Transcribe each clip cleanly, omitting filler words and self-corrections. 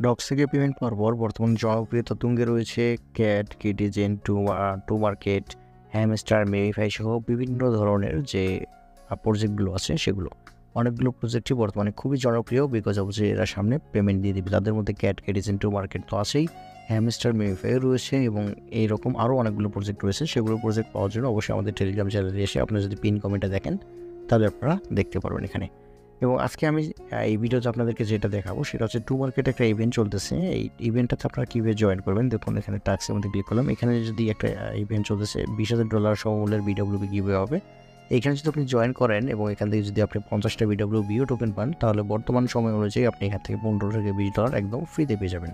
Docs থেকে payment পাওয়ার পর বর্তমানে জনপ্রিয়তা তুঙ্গে রয়েছে ক্যাট, কিটিজেন, টু মার্কেট, হ্যামস্টার, মেরিফাই সহ বিভিন্ন ধরনের যে প্রজেক্টগুলো আছে সেগুলো। অনেকগুলো প্রজেক্টই বর্তমানে খুবই জনপ্রিয় বিকজ অফ যে এরা সামনে পেমেন্ট দিয়ে দিবে। তাদের মধ্যে ক্যাট, কিটিজেন, টু মার্কেট তো আছেই, হ্যামস্টার, মেরিফাইও রয়েছে এবং এইরকম আরও অনেকগুলো প্রজেক্ট রয়েছে। সেগুলো প্রজেক্ট পাওয়ার জন্য অবশ্যই আমাদের টেলিগ্রাম চ্যানেলে এসে আপনারা যদি পিন কমেন্টে দেখেন তাহলে আপনারা দেখতে পারবেন এখানে। এবং আজকে আমি এই ভিডিওতে আপনাদেরকে যেটা দেখাবো সেটা হচ্ছে টু মার্কেটে একটা ইভেন্ট চলতেছে। এই ইভেন্টটাতে আপনারা কীভাবে জয়েন করবেন দেখুন, এখানে টাস্কের মধ্যে ক্লিক করলাম। এখানে যদি একটা ইভেন্ট চলতেছে $20,000 সমমূল্যের বিডব্লিউবি গিভওয়ে হবে। এইখানে যদি আপনি জয়েন করেন এবং এখান থেকে যদি আপনি 50টা বিডব্লিউবিও টোকেন পান তাহলে বর্তমান সময় অনুযায়ী আপনি এখান থেকে $15 থেকে $20 একদম ফ্রিতে পেয়ে যাবেন।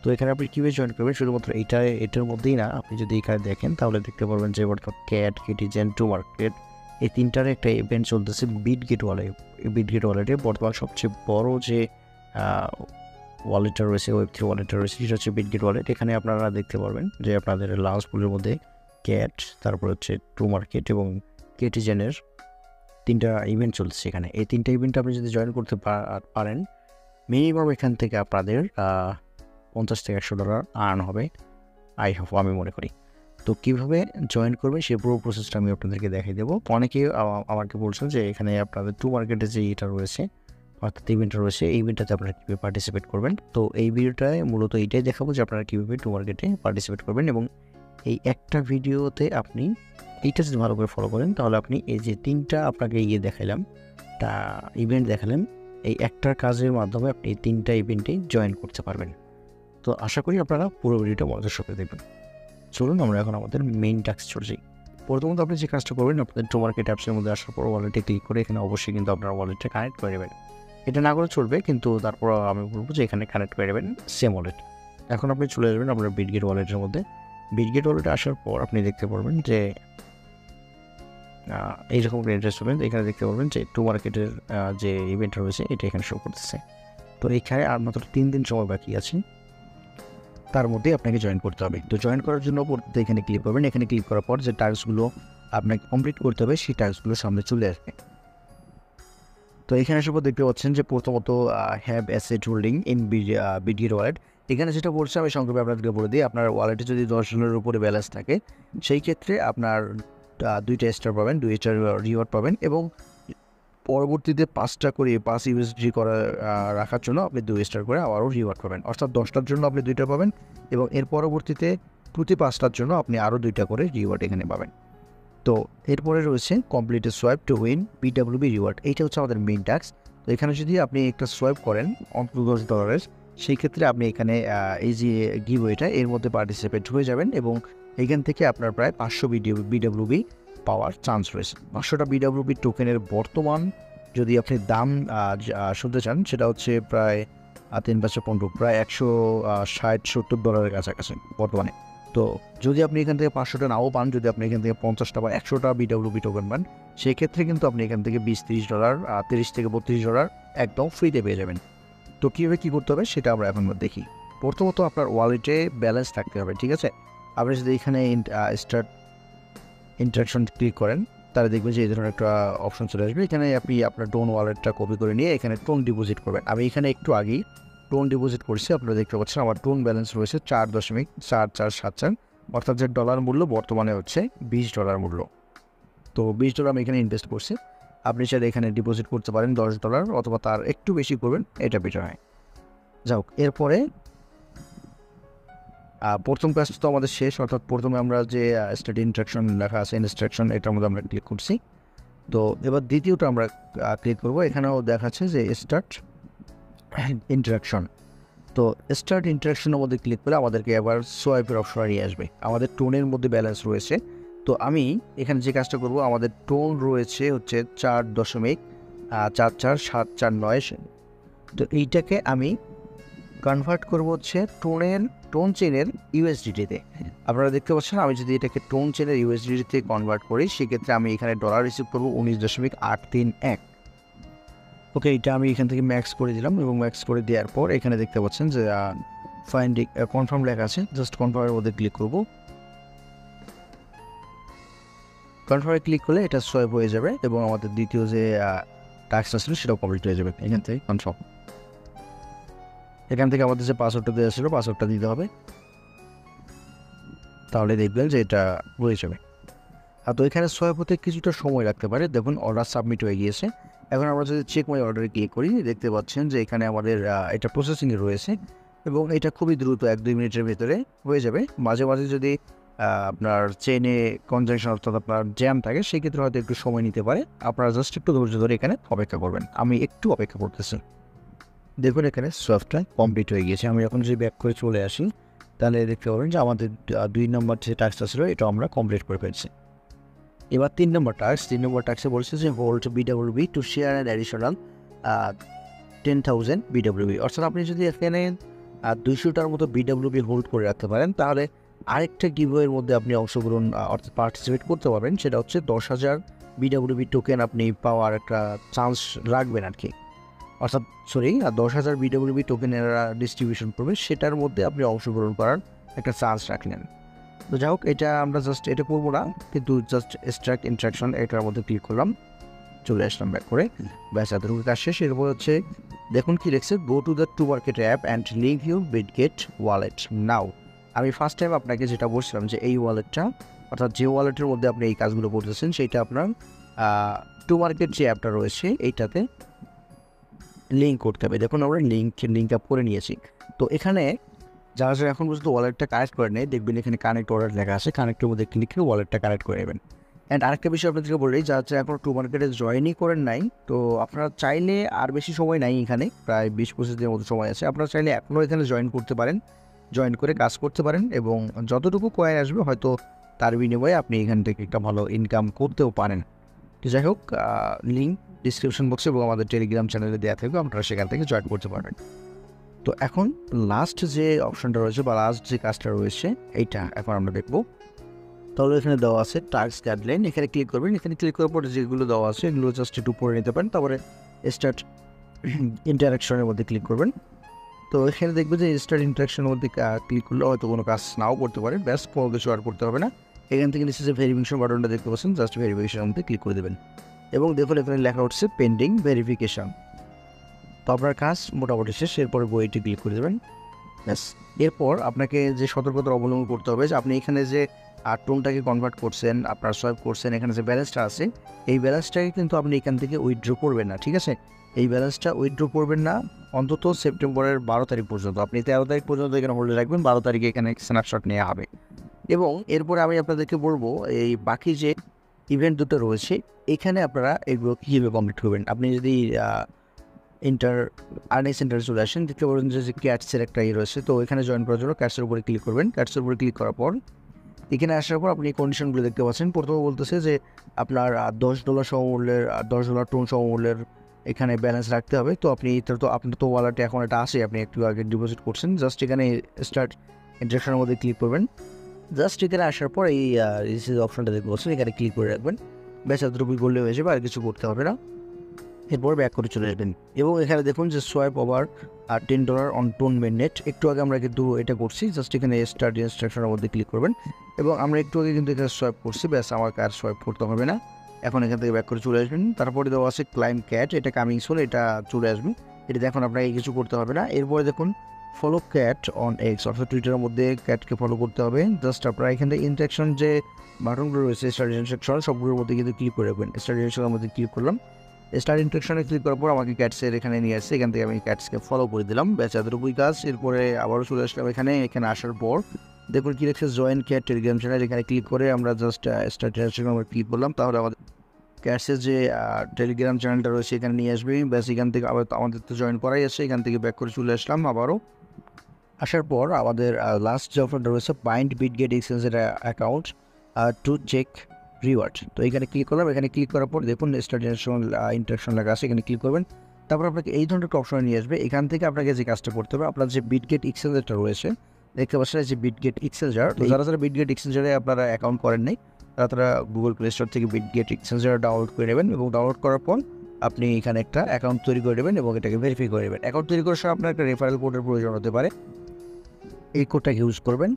তো এখানে আপনি কীভাবে জয়েন করবেন শুধুমাত্র এটার মধ্যেই না, আপনি যদি এখানে দেখেন তাহলে দেখতে পারবেন যে বর্তমান ক্যাট, কিটিজেন, টু মার্কেট এই তিনটার একটা ইভেন্ট চলতেছে বিটগেট ওয়ালেট। বিটগেট ওয়ালেটে বর্তমান সবচেয়ে বড় যে ওয়ালেটটা রয়েছে, Web3 ওয়ালেটটা রয়েছে, সেটা হচ্ছে বিটগেট ওয়ালেট। এখানে আপনারা দেখতে পারবেন যে আপনাদের লাউঞ্জ পুলের মধ্যে ক্যাট, তারপর হচ্ছে টু মার্কেট এবং কিটিজেনের তিনটা ইভেন্ট চলছে এখানে। এই তিনটা ইভেন্টে আপনি যদি জয়েন করতে পারেন মিনিমাম এখান থেকে আপনাদের $50 থেকে $100 আর্ন হবে আমি মনে করি। তো কীভাবে জয়েন করবেন সেই পুরো প্রসেসটা আমি আপনাদেরকে দেখিয়ে দেবো। অনেকেই আমাকে বলছেন যে এখানে আপনাদের টু মার্কেটে যে এটা রয়েছে অর্থাৎ ইভেন্টটা রয়েছে, এই ইভেন্টটাতে আপনারা কীভাবে পার্টিসিপেট করবেন। তো এই ভিডিওটায় মূলত এইটাই দেখাবো যে আপনারা কীভাবে টু মার্কেটে পার্টিসিপেট করবেন। এবং এই একটা ভিডিওতে আপনি এইটা যদি ভালো করে ফলো করেন তাহলে আপনি এই যে তিনটা আপনাকে দেখাইলাম তা ইভেন্ট দেখালাম, এই একটার কাজের মাধ্যমে আপনি এই তিনটা ইভেন্টে জয়েন করতে পারবেন। তো আশা করি আপনারা পুরো ভিডিওটা মনোযোগ সহকারে দেখবেন। চলুন আমরা এখন আমাদের মেইন টাস্ক চলে যাই। প্রথমত আপনি যে কাজটা করবেন, আপনাদের টু মার্কেট অ্যাপসের মধ্যে আসার পর ওয়ালেটে ক্লিক করে এখানে অবশ্যই কিন্তু আপনার ওয়ালেটটা কানেক্ট করে নেবেন। এটা না করে চলবে, কিন্তু তারপর আমি বলবো যে এখানে কানেক্ট করে নেবেন সেম ওয়ালেট। এখন আপনি চলে যাবেন আপনার বিটগেট ওয়ালেটের মধ্যে। বিটগেট ওয়ালেটে আসার পর আপনি দেখতে পারবেন যে এইরকম একটা ইন্টারেস্ট পাবেন। এখানে দেখতে পারবেন যে টু মার্কেটের যে ইভেন্টটা রয়েছে এটা এখানে শো করতেছে। তো এখানে আর মাত্র 3 দিন সময় বাকি আছে, তার মধ্যে আপনাকে জয়েন করতে হবে। তো জয়েন করার জন্য এখানে ক্লিক করবেন। এখানে ক্লিক করার পর যে টাস্কগুলো আপনাকে কমপ্লিট করতে হবে সেই টাস্কগুলো সামনে চলে আসবে। তো এখানে আসার পর দেখতে পাচ্ছেন যে প্রথমত have asset holding in Bitget wallet. এখানে যেটা বলছে আমি সংক্ষেপে আপনাদেরকে বলে দিই। আপনার ওয়ালেটে যদি $10 উপরে ব্যালেন্স থাকে সেই ক্ষেত্রে আপনার 2টা স্টার পাবেন, 2 স্টার রিওয়ার্ড পাবেন এবং পরবর্তীতে 5টা করে 5 ইউএসডি রাখার জন্য আপনি 2 স্টার করে আবারও রিওয়ার্ড পাবেন। অর্থাৎ 10টার জন্য আপনি 2টা পাবেন এবং এর পরবর্তীতে প্রতি 5টার জন্য আপনি আরও 2টা করে রিওয়ার্ড এখানে পাবেন। তো এরপরে রয়েছে complete swipe to win BWB reward. এইটা হচ্ছে আমাদের মেইন টাস্ক। তো এখানে যদি আপনি একটা সোয়াইপ করেন অন্তত $10, সেই ক্ষেত্রে আপনি এখানে এই যে গিভওয়েটা এর মধ্যে পার্টিসিপেট হয়ে যাবেন এবং এখান থেকে আপনার প্রায় 500 বিডব্লিউবি পাওয়ার চান্স রয়েছে। 500টা বিডব্লিউবি টোকেনের বর্তমান যদি আপনি দাম শুনতে চান সেটা হচ্ছে প্রায় 3-5-15 প্রায় $160-70 কাছাকাছি বর্তমানে। তো যদি আপনি এখান থেকে 500টা নাও পান, যদি আপনি এখান থেকে 50টা বা 100টা বিডব্লিউবি টোকেন পান, সেক্ষেত্রে কিন্তু আপনি এখান থেকে $20-30 $30 থেকে $32 একদম ফ্রিতে পেয়ে যাবেন। তো কীভাবে কী করতে হবে সেটা আমরা এখন দেখি। প্রথমত আপনার ওয়ালেটে ব্যালেন্স থাকতে হবে, ঠিক আছে? আপনি যদি এখানে স্টার্ট ইন্টারাকশন ক্লিক করেন তাহলে দেখবেন যে এই ধরনের একটা অপশন চলে আসবে। এখানে আপনি আপনার টোন ওয়ালেটটা কপি করে নিয়ে এখানে টোন ডিপোজিট করবেন। আমি এখানে একটু আগেই টোন ডিপোজিট করছি, আপনারা দেখতে পাচ্ছেন আমার টোন ব্যালেন্স রয়েছে 4.4474, অর্থাৎ যে ডলার মূল্য বর্তমানে হচ্ছে $20 মূল্য। তো $20 আমি এখানে ইনভেস্ট করছি। আপনি চাইলে এখানে ডিপোজিট করতে পারেন $10 অথবা তার একটু বেশি করবেন, এটা বেটার হয়। যাই হোক, এরপরে প্রথম কাজটা তো আমাদের শেষ, অর্থাৎ প্রথমে আমরা যে স্টার্ট ইন্ট্রাকশন লেখা আছে ইনস্ট্রাকশন এটার মধ্যে আমরা ক্লিক করছি। তো এবার দ্বিতীয়টা আমরা ক্লিক করব। এখানেও দেখাচ্ছে যে স্টার্ট ইন্টারাকশন। তো স্টার্ট ইন্টারাকশনের মধ্যে ক্লিক করে আমাদেরকে এবার সোয়াইপের অপশন নিয়ে আসবে। আমাদের টোনের মধ্যে ব্যালেন্স রয়েছে। তো আমি এখানে যে কাজটা করব, আমাদের টোন রয়েছে হচ্ছে 4.44749। তো এইটাকে আমি কনভার্ট করব হচ্ছে টোন চেনের ইউএসডিটিতে। আপনারা দেখতে পাচ্ছেন আমি যদি এটাকে টোন চেনের ইউএসডিটিতে কনভার্ট করি সেক্ষেত্রে আমি এখানে ডলার রিসিভ করবো 19.831। ওকে, এটা আমি এখান থেকে ম্যাক্স করে দিলাম এবং ম্যাক্স করে দেওয়ার পর এখানে দেখতে পাচ্ছেন যে ফাইন্ডিং কনফার্ম লেখা আছে। জাস্ট কনফার্মের মধ্যে ক্লিক করব। কনফার্মে ক্লিক করলে এটা সোয়াইপ হয়ে যাবে এবং আমাদের দ্বিতীয় যে টাস্কটা ছিল সেটাও কমপ্লিট হয়ে যাবে। এখান থেকে কনফার্ম। এখান থেকে আমাদের যে পাসওয়ার্ডটা দেওয়া ছিল পাসওয়ার্ডটা দিতে হবে, তাহলে দেখবেন যে এটা হয়ে যাবে। আর তো এখানে সোয়াইপ হতে কিছুটা সময় লাগতে পারে। দেখুন অর্ডার সাবমিট হয়ে গিয়েছে। এখন আমরা যদি চেক মাই অর্ডারে ক্লিক করি, দেখতে পাচ্ছেন যে এখানে আমাদের এটা প্রসেসিংয়ে রয়েছে এবং এটা খুবই দ্রুত 1-2 মিনিটের ভেতরে হয়ে যাবে। মাঝে মাঝে যদি আপনার চেনে কনজাংশন অর্থাৎ আপনার জ্যাম থাকে, সেক্ষেত্রে হয়তো একটু সময় নিতে পারে। আপনারা জাস্ট একটু ধৈর্য ধরে এখানে অপেক্ষা করবেন। আমি একটু অপেক্ষা করতেছি। দেখুন এখানে সোয়াইপটা কমপ্লিট হয়ে গিয়েছে। আমি এখন যদি ব্যাক করে চলে আসি, তাহলে দেখতে পাবেন যে আমাদের 2 নম্বর যে টাস্কটা ছিল এটা আমরা কমপ্লিট করে ফেলছি। এবার 3 নম্বর টাস্কে বলছে যে hold BWB to share and additional 10,000 BWB. অর্থাৎ আপনি যদি এখানে 200টার মতো বিডব্লিউবি হোল্ড করে রাখতে পারেন, তাহলে আরেকটা গিভওয়ের মধ্যে আপনি অংশগ্রহণ অর্থাৎ পার্টিসিপেট করতে পারবেন। সেটা হচ্ছে 10,000 বিডব্লিউবি টোকেন আপনি পাওয়ার একটা চান্স রাখবেন আর কি। অর্থাৎ 10,000 বিডব্লিউবি টোকেনের ডিস্ট্রিবিউশন করবে, সেটার মধ্যে আপনি অংশগ্রহণ করার একটা চান্স রাখলেন। তো যাই হোক, এটা আমরা জাস্ট এটা করবো না, কিন্তু জাস্ট এক্সট্রাক্ট ইন্ট্রাকশন এটার মধ্যে ক্লিক করলাম, চলে আসলাম ব্যাক করে। ব্যাস এতটুকু কাজ শেষ। এরপর হচ্ছে দেখুন কি লিখছে, go to the to market app and link your Bitget wallet now. আমি ফার্স্ট টাইম আপনাকে যেটা বলছিলাম যে এই ওয়ালেটটা অর্থাৎ যে ওয়ালেটের মধ্যে আপনি এই কাজগুলো করতেছেন, সেইটা আপনার টু মার্কেট যে অ্যাপটা রয়েছে এইটাতে লিঙ্ক করতে হবে। দেখুন আমরা লিঙ্ক আপ করে নিয়েছি। তো এখানে যারা যারা এখন পর্যন্ত ওয়ালেটটা কানেক্ট করে নেয়, দেখবেন এখানে কানেক্ট ওয়ালেট লেখা আছে, কানেক্টের মধ্যে ক্লিক করে ওয়ালেটটা কানেক্ট করে নেবেন। অ্যান্ড আরেকটা বিষয় আপনাদেরকে বলি, যারা যারা এখন টু মার্কেটে জয়েনই করেন নাই, তো আপনারা চাইলে আর বেশি সময় নাই, এখানে প্রায় 20-25 দিনের মতো সময় আছে। আপনারা চাইলে এখনও এখানে জয়েন করতে পারেন, জয়েন করে কাজ করতে পারেন এবং যতটুকু কয়েন আসবে হয়তো তার বিনিময়ে আপনি এখান থেকে একটা ভালো ইনকাম করতেও পারেন। তো যাই হোক, লিঙ্ক ডিসক্রিপশন বক্সে এবং আমাদের টেলিগ্রাম চ্যানেলে দেওয়া থাকবে, আপনারা সেখান থেকে জয়েন করতে পারবেন। তো এখন লাস্ট যে অপশনটা রয়েছে বা লাস্ট যে কাজটা রয়েছে এইটা এখন আমরা দেখব। তাহলে এখানে দেওয়া আছে টাস্ক গাইডলাইন, এখানে ক্লিক করবেন। এখানে ক্লিক করার পরে যেগুলো দেওয়া আছে এগুলো জাস্ট একটু পড়ে নিতে পারেন, তারপরে স্টার্ট ইন্টারাকশনের মধ্যে ক্লিক করবেন। তো এখানে দেখবেন যে স্টার্ট ইন্টারাকশনের মধ্যে ক্লিক করলে হয়তো কোনো কাজ নাও করতে পারে, ব্যাস কোনো কিছু আর করতে হবে না। এখান থেকে নিচে যে ভেরিফিকেশন বাটনটা দেখতে পাচ্ছেন, জাস্ট ভেরিফিকেশনের মধ্যে ক্লিক করে দেবেন এবং দেখুন এখানে লেখা উঠছে পেন্ডিং ভেরিফিকেশন। তো আপনার কাজ মোটামুটি শেষ। এরপরে বইটি ক্লিক করে দেবেন, ব্যাস। এরপর আপনাকে যে সতর্কতা অবলম্বন করতে হবে যে আপনি এখানে যে টোনটাকে কনভার্ট করছেন, আপনার সোয়াইপ করছেন, এখানে যে ব্যালেন্সটা আছে এই ব্যালেন্সটাকে কিন্তু আপনি এখান থেকে উইথড্র করবেন না, ঠিক আছে? এই ব্যালেন্সটা উইথড্র করবেন না অন্তত সেপ্টেম্বরের 12 তারিখ পর্যন্ত। আপনি 13 তারিখ পর্যন্ত এখানে হোল্ডে রাখবেন, 12 তারিখে এখানে স্ন্যাপশট নেওয়া হবে। এবং এরপরে আমি আপনাদেরকে বলবো এই বাকি যে ইভেন্ট দুটো রয়েছে এখানে আপনারা এগুলো কীভাবে কমপ্লিট করবেন। আপনি যদি আর্নিং সেন্টারে চলে আসেন, দেখতে পাবেন যে ক্যাটসের একটা রয়েছে। তো এখানে জয়েন করার জন্য ক্যাটসের উপরে ক্লিক করবেন। ক্যাটসের উপরে ক্লিক করার পর এখানে আসার পর আপনি কন্ডিশনগুলো দেখতে পাচ্ছেন। প্রথমে বলতেছে যে আপনার $10 সমমূল্যের $10 টোন সমমূল্যের এখানে ব্যালেন্স রাখতে হবে। তো আপনি আপনার তো ওয়ালেটে এখন এটা আসে, আপনি একটু আগে ডিপোজিট করছেন। জাস্ট এখানে স্টার্ট ইন্টারেকশনের মধ্যে ক্লিক করবেন। জাস্ট এখানে আসার পর এই রিসিভ অপশনটা দেখতে পাচ্ছেন, এখানে ক্লিক করে রাখবেন। ব্যাস এতটুকু করলে হয়ে যাবে, আর কিছু করতে হবে না। এরপর ব্যাক করে চলে আসবেন এবং এখানে দেখুন যে সোয়াইপ ওভার $10 অন টোন মেননেট। একটু আগে আমরা কিন্তু এটা করছি, জাস্ট এখানে স্টার্ট ইনস্ট্রাকশনের মধ্যে ক্লিক করবেন এবং আমরা একটু আগে কিন্তু এখানে সোয়াইপ করছি, ব্যাস আমাকে আর সোয়াইপ করতে হবে না। এখন এখান থেকে ব্যাক করে চলে আসবেন। তারপরে দেওয়া আছে ক্লাইম ক্যাট, এটা কামিং সুন, এটা চলে আসবে। এটা দেখুন আপনাকে কিছু করতে হবে না। এরপরে দেখুন ফলো ক্যাট অন এক্স, অর্থাৎ টুইটারের মধ্যে ক্যাটকে ফলো করতে হবে। জাস্ট আপনারা এখান থেকে ইন্টারাকশন যে বাটনগুলো রয়েছে স্টার্ট ইনস্ট্রাকশন সবগুলোর মধ্যে কিন্তু ক্লিক করে রাখবেন। স্টার্ট ইনস্ট্রাকশনের মধ্যে ক্লিক করলাম। স্টার্ট ইন্টারাকশনে ক্লিক করার পর আমাকে ক্যাটসের এখানে নিয়ে আসছে, এখান থেকে আমি ক্যাটসকে ফলো করে দিলাম, ব্যাস এতটুকুই কাজ। এরপরে আবারও চলে আসলাম এখানে আসার পর দেখুন কি লিখছে জয়েন ক্যাট টেলিগ্রাম চ্যানেল। এখানে ক্লিক করে আমরা জাস্ট স্টার্ট ইন্টারাকশনে আমরা ক্লিক করলাম, তাহলে আমাদের ক্যাটসের যে টেলিগ্রাম চ্যানেলটা রয়েছে এখানে নিয়ে আসবে। ব্যাস এখান থেকে আবার আমাদের তো জয়েন করাই আছে, এখান থেকে ব্যাক করে চলে আসলাম। আবারও আসার পর আমাদের লাস্ট যে অপশনটা রয়েছে বাইন্ড বিটগেট এক্সচেঞ্জের অ্যাকাউন্ট টু চেক রিওয়ার্ড। তো এখানে ক্লিক করলাম। এখানে ক্লিক করার পর দেখুন স্টার্ট ইন্টারাকশন লেখা আছে, এখানে ক্লিক করবেন। তারপর আপনাকে এই ধরনের একটা অপশনে নিয়ে আসবে। এখান থেকে আপনাকে যে কাজটা করতে হবে, আপনার যে বিটগেট এক্সচেঞ্জারটা রয়েছে দেখতে পাচ্ছেন যে বিটগেট এক্সচেঞ্জার, তো যারা যারা বিটগেট এক্সচেঞ্জারে আপনারা অ্যাকাউন্ট করেন নাই তারা গুগল প্লে স্টোর থেকে বিটগেট এক্সচেঞ্জার ডাউনলোড করে নেবেন এবং ডাউনলোড করার পর আপনি এখানে একটা অ্যাকাউন্ট তৈরি করে নেবেন এবং এটাকে ভেরিফাই করে নেবেন। অ্যাকাউন্ট তৈরি করার সময় আপনার একটা রেফারেল কোডের প্রয়োজন হতে পারে, এই কোডটাকে ইউজ করবেন।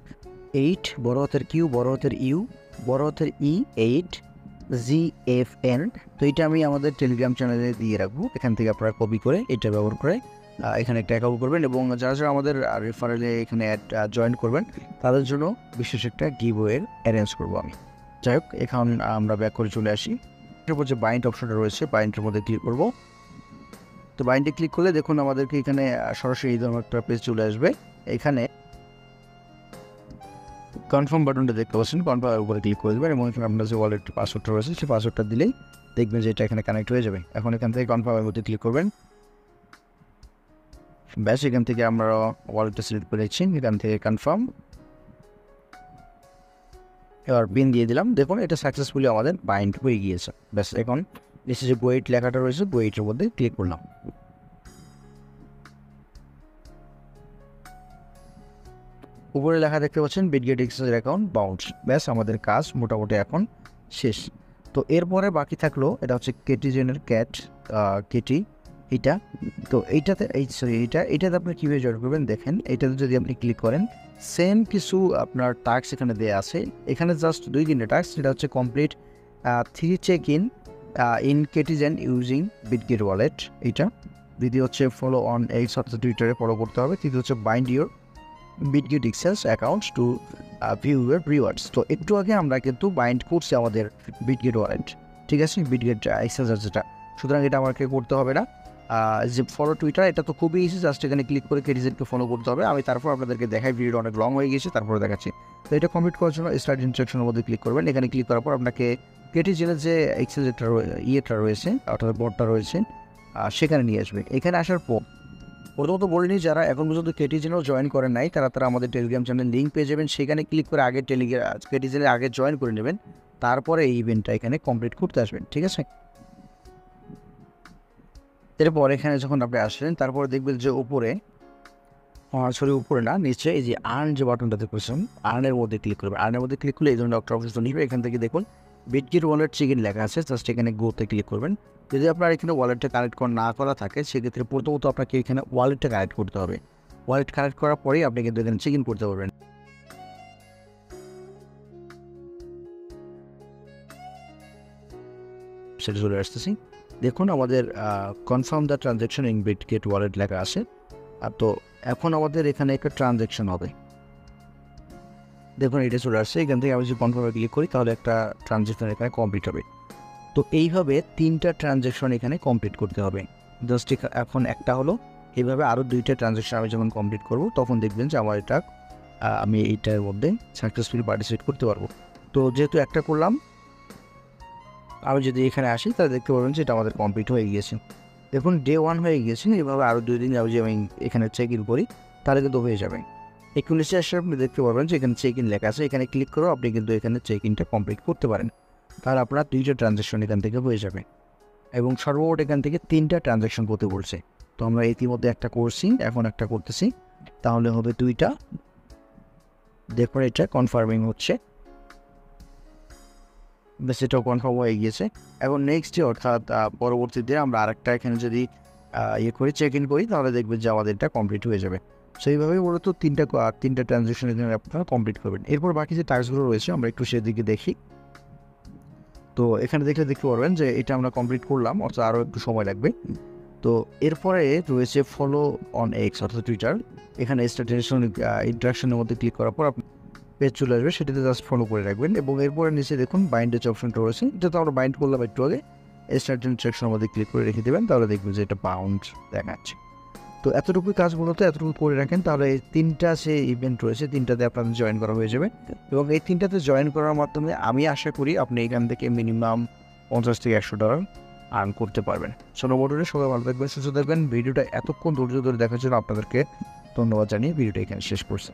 8 বড় হাতের কিউ, বড় হাতের ইউ, বড় হাতের ই, 8GFN। তো এটা আমি আমাদের টেলিগ্রাম চ্যানেলে দিয়ে রাখবো, এখান থেকে আপনারা কপি করে এটা ব্যবহার করে এখানে একটা অ্যাকাউন্ট করবেন, এবং যারা যারা আমাদের রেফারেলে এখানে জয়েন করবেন তাদের জন্য বিশেষ একটা গিভওয়ের অ্যারেঞ্জ করবো আমি। যাই হোক, এখন আমরা ব্যাক করে চলে আসি। এর উপর যে বাইন্ড অপশনটা রয়েছে, বাইন্ডের মধ্যে ক্লিক করবো। তো বাইন্ডে ক্লিক করলে দেখুন আমাদেরকে এখানে সরাসরি এই ধরনের একটা পেজ চলে আসবে। এখানে কনফার্ম বাটনটা দেখতে পাচ্ছেন, কনফার্মের উপরে ক্লিক করে দেবেন এবং এখানে আপনার যে ওয়ালেট পাসওয়ার্ডটা রয়েছে সেই পাসওয়ার্ডটা দিলেই দেখবেন যে এটা এখানে কানেক্ট হয়ে যাবে। এখন এখান থেকে কনফার্মের মধ্যে ক্লিক করবেন। ব্যাস, এখান থেকে আমরা ওয়ালেটটা সিলেক্ট করে নিচ্ছি, এখান থেকে কনফার্ম, এবার পিন দিয়ে দিলাম। দেখুন এটা সাকসেসফুলি আমাদের বাইন্ড হয়ে গিয়েছে। ব্যাস, এখন নিচে যে গোয়েট লেখাটা রয়েছে গোয়েটের মধ্যে ক্লিক করলাম। উপরে লেখা দেখতে পাচ্ছেন বিটগেট এক্সচেঞ্জ অ্যাকাউন্ট বাউন্স। ব্যাস, আমাদের কাজ মোটামুটি এখন শেষ। তো এরপরে বাকি থাকলো এটা হচ্ছে কেটিজেনের কেটি, এটা। তো এইটাতে এইটাতে আপনি কীভাবে জয়েন করবেন দেখেন। এইটাতে যদি আপনি ক্লিক করেন সেম কিছু আপনার টাস্ক এখানে দেওয়া আছে। এখানে জাস্ট 2 দিনের টাস্ক, সেটা হচ্ছে কমপ্লিট 3 চেক ইন কেটিজেন ইউজিং বিটগেট ওয়ালেট, এইটা। দ্বিতীয় হচ্ছে ফলো অন এক্স, অর্থাৎ টুইটারে ফলো করতে হবে। তৃতীয় হচ্ছে bind your Bitget exchange accounts two view your rewards. তো একটু আগে আমরা কিন্তু বাইন্ড করছি আমাদের বিটগেট ওয়ালেট, ঠিক আছে, বিটগেট এক্সচেঞ্জার যেটা। সুতরাং এটা আমাকে করতে হবে না। যে ফলো টুইটার, এটা তো খুবই ইজি, জাস্ট এখানে ক্লিক করে কেটিজেনকে ফলো করতে হবে। আমি তারপর আপনাদেরকে দেখাই, ভিডিওটা অনেক লং হয়ে গেছে, তারপরে দেখাচ্ছি। তো এটা কমপ্লিট করার জন্য স্টার্ট ইনস্ট্রাকশনের মধ্যে ক্লিক করবেন। এখানে ক্লিক করার পর আপনাকে কেটিজেনের যে এক্সচেঞ্জটা ইয়েটা রয়েছে, অর্থাৎ বোর্ডটা রয়েছে, সেখানে নিয়ে আসবে। এখানে আসার পর প্রথমত বলে নিই, যারা এখন পর্যন্ত কেটিজেনও জয়েন করেন নাই তারা আমাদের টেলিগ্রাম চ্যানেল লিঙ্ক পেয়ে যাবেন। সেখানে ক্লিক করে আগে কেটিজেনের আগে জয়েন করে নেবেন, তারপরে এই ইভেন্টটা এখানে কমপ্লিট করতে আসবেন, ঠিক আছে। এরপর এখানে যখন আপনি আসলেন তারপরে দেখবেন যে উপরে উপরে না, নিচে এই যে আর্ন যে বাটনটা দেখছেন, আর্নের মধ্যে ক্লিক করবেন। আর্নের মধ্যে ক্লিক করলে এই ধরনের একটা অপশন নিবে। এখান থেকে দেখুন বিটগেট ওয়ালেট চেক-ইন লেখা আছে, জাস্ট এখানে গোতে ক্লিক করবেন। যদি আপনার এখানে ওয়ালেটটা কানেক্ট না করা থাকে সেক্ষেত্রে প্রথমত আপনাকে এখানে ওয়ালেটটা কানেক্ট করতে হবে। ওয়ালেট কানেক্ট করার পরেই আপনি কিন্তু এখানে চেক ইন করতে পারবেন। সেটা চলে আসতেছি। দেখুন আমাদের confirm the transaction in Bitget wallet লেখা আছে। তো এখন আমাদের এখানে একটা ট্রানজ্যাকশন হবে, দেখুন এটা চলে আসছে। এখান থেকে আমি যদি কনফার্মে ক্লিক করি তাহলে একটা ট্রানজ্যাকশন এখানে কমপ্লিট হবে। তো এইভাবে 3টা ট্রানজ্যাকশন এখানে কমপ্লিট করতে হবে। জাস্ট এখন একটা হলো, এইভাবে আরও 2টা ট্রানজ্যাকশন আমি যখন কমপ্লিট করব তখন দেখবেন যে আমার এটা আমি এইটার মধ্যে সাকসেসফুলি পার্টিসিপেট করতে পারবো। তো যেহেতু একটা করলাম, আমি যদি এখানে আসি তাহলে দেখতে পারবেন যে এটা আমাদের কমপ্লিট হয়ে গিয়েছে। দেখুন ডে 1 হয়ে গিয়েছে। এভাবে আরও 2 দিন যদি আমি এখানে চেক ইন করি তাহলে কিন্তু হয়ে যাবে। 19 আসলে আপনি দেখতে পারবেন যে এখানে চেক ইন লেখা আছে, এখানে ক্লিক করেও আপনি কিন্তু এখানে চেক ইনটা কমপ্লিট করতে পারেন। তাহলে আপনার 2টা ট্রানজ্যাকশন এখান থেকে হয়ে যাবে, এবং সর্বমোট এখান থেকে 3টা ট্রানজ্যাকশন করতে বলছে। তো আমরা ইতিমধ্যে একটা করছি, এখন একটা করতেছি, তাহলে হবে 2টা। দেখুন এটা কনফার্মিং হচ্ছে, বেশ এটাও কনফার্ম হয়ে গিয়েছে। এখন নেক্সট ডে অর্থাৎ পরবর্তীতে আমরা আরেকটা এখানে যদি চেক ইন করি তাহলে দেখবেন যে আমাদের এটা কমপ্লিট হয়ে যাবে। সেইভাবেই মূলত 3টা ট্রানজ্যাকশন এখানে আপনারা কমপ্লিট করবেন। এরপর বাকি যে টাস্কগুলো রয়েছে আমরা একটু সেদিকে দেখি। তো এখানে দেখতে পারবেন যে এটা আমরা কমপ্লিট করলাম, অর্থাৎ আরও একটু সময় লাগবে। তো এরপরে রয়েছে ফলো অন এক্স অর্থাৎ টুইটার। এখানে ইন্টারাকশনের মধ্যে ক্লিক করার পর আপনি পেজ চলে আসবে, সেটাতে জাস্ট ফলো করে রাখবেন। এবং এরপরে নিচে দেখুন বাইন্ডের যে অপশনটা রয়েছে, এটা তো আমরা বাইন্ড করলাম একটু আগে, স্টার্ট ইন্টারাকশনের মধ্যে ক্লিক করে রেখে দেবেন, তাহলে দেখবেন যে এটা বাউন্ড দেখাচ্ছে। তো এতটুকুই কাজ মূলত, এতটুকু করে রাখেন, তাহলে এই 3টা যে ইভেন্ট রয়েছে 3টাতে আপনাদের জয়েন করা হয়ে যাবে। এবং এই 3টাতে জয়েন করার মাধ্যমে আমি আশা করি আপনি এখান থেকে মিনিমাম $50 থেকে $100 আর্ন করতে পারবেন। সোনো মোটরে সবাই ভালো থাকবেন, সুস্থ থাকবেন। ভিডিওটা এতক্ষণ ধৈর্য ধরে দেখার জন্য আপনাদেরকে ধন্যবাদ জানিয়ে ভিডিওটা এখানে শেষ করছি।